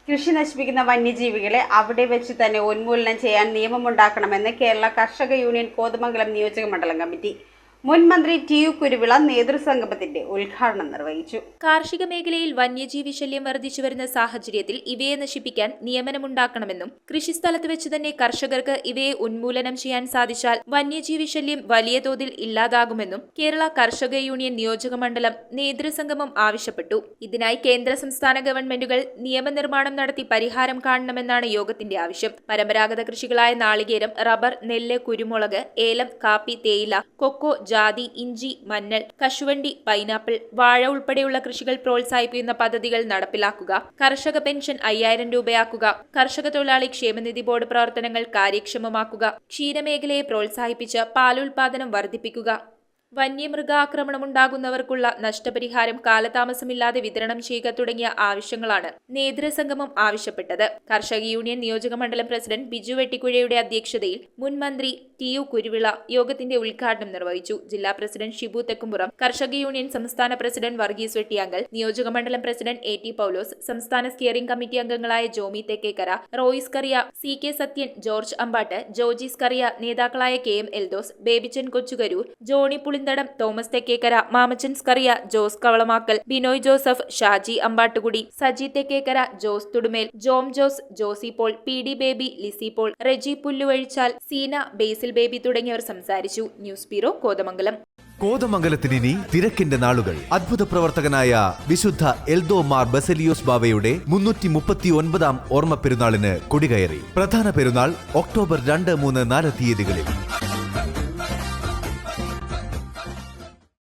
കൃഷി നശിപ്പിക്കുന്ന വന്യജീവികളെ അവിടെ വെച്ച് തന്നെ ഉന്മൂലനം ചെയ്യാൻ നിയമമുണ്ടാക്കണമെന്ന് കേരള കർഷക യൂണിയൻ കോതമംഗലം നിയോജക മണ്ഡലം കമ്മിറ്റി. മുൻ മന്ത്രി ടി.യു. കുരുവിള നേതൃസംഗമത്തിന്റെ ഉദ്ഘാടനം നിർവഹിച്ചു. കാർഷിക മേഖലയിൽ വന്യജീവി ശല്യം വർദ്ധിച്ചുവരുന്ന സാഹചര്യത്തിൽ ഇവയെ നശിപ്പിക്കാൻ നിയമനമുണ്ടാക്കണമെന്നും കൃഷിസ്ഥലത്ത് വെച്ച് തന്നെ കർഷകർക്ക് ഇവയെ ഉന്മൂലനം ചെയ്യാൻ സാധിച്ചാൽ വന്യജീവി ശല്യം വലിയ തോതിൽ ഇല്ലാതാകുമെന്നും കേരള കർഷക യൂണിയൻ നിയോജക മണ്ഡലം നേതൃസംഗമം ആവശ്യപ്പെട്ടു. ഇതിനായി കേന്ദ്ര സംസ്ഥാന ഗവൺമെന്റുകൾ നിയമനിർമ്മാണം നടത്തി പരിഹാരം കാണണമെന്നാണ് യോഗത്തിന്റെ ആവശ്യം. പരമ്പരാഗത കൃഷികളായ നാളികേരം, റബ്ബർ, നെല്ല്, കുരുമുളക്, ഏലം, കാപ്പി, തേയില, കൊക്കോ, ജാതി, ഇഞ്ചി, മഞ്ഞൾ, കശുവണ്ടി, പൈനാപ്പിൾ, വാഴ ഉൾപ്പെടെയുള്ള കൃഷികൾ പ്രോത്സാഹിപ്പിക്കുന്ന പദ്ധതികൾ നടപ്പിലാക്കുക, കർഷക പെൻഷൻ 5000 രൂപയാക്കുക, കർഷക തൊഴിലാളി ക്ഷേമനിധി ബോർഡ് പ്രവർത്തനങ്ങൾ കാര്യക്ഷമമാക്കുക, ക്ഷീരമേഖലയെ പ്രോത്സാഹിപ്പിച്ച് പാലുൽപാദനം വർദ്ധിപ്പിക്കുക, വന്യമൃഗാക്രമണമുണ്ടാകുന്നവർക്കുള്ള നഷ്ടപരിഹാരം കാലതാമസമില്ലാതെ വിതരണം ചെയ്യുക തുടങ്ങിയ ആവശ്യങ്ങളാണ് നേതൃസംഗമം ആവശ്യപ്പെട്ടത്. കർഷക യൂണിയൻ നിയോജക മണ്ഡലം പ്രസിഡന്റ് ബിജു വെട്ടിക്കുഴയുടെ അധ്യക്ഷതയിൽ മുൻ മന്ത്രി ടി.യു. കുരുവിള യോഗത്തിന്റെ ഉദ്ഘാടനം നിർവഹിച്ചു. ജില്ലാ പ്രസിഡന്റ് ഷിബു തെക്കുംപുറം, കർഷക യൂണിയൻ സംസ്ഥാന പ്രസിഡന്റ് വർഗീസ് വെട്ടിയാങ്കൽ, നിയോജക മണ്ഡലം പ്രസിഡന്റ് എ.ടി. പൗലോസ്, സംസ്ഥാന സ്റ്റിയറിംഗ് കമ്മിറ്റി അംഗങ്ങളായ ജോമി തെക്കേക്കര, റോയിസ് കറിയ, സി.കെ. സത്യൻ, ജോർജ് അമ്പാട്ട്, ജോജീസ് കറിയ, നേതാക്കളായ K M. Eldhose, Babychan Kochukaroor, Johny Pulinthadam, Thomas Thekkekara, Mamachan Scaria, Jose Kavalamakkal, Binoy Joseph, Shaji Ambattukudi, Saji Thekkekara, Jose Thudumel, Jom Jose, Josy Paul, P D Baby, Lizy Paul, Reji Pulluvazhichal, Seena, Basil Baby തുടങ്ങിയവർ സംസാരിച്ചു. News bureau, Kothamangalam. കോതമംഗലത്തിന് ഇനി തിരക്കിന്റെ നാളുകൾ. അത്ഭുത പ്രവർത്തകനായ വിശുദ്ധ എൽദോ മാർ ബസലിയോസ് ബാവയുടെ 339-ാം ഓർമ്മ പെരുന്നാളിന് കൊടികയറി. പ്രധാന പെരുന്നാൾ ഒക്ടോബർ 2, 3, 4 തീയതികളിൽ.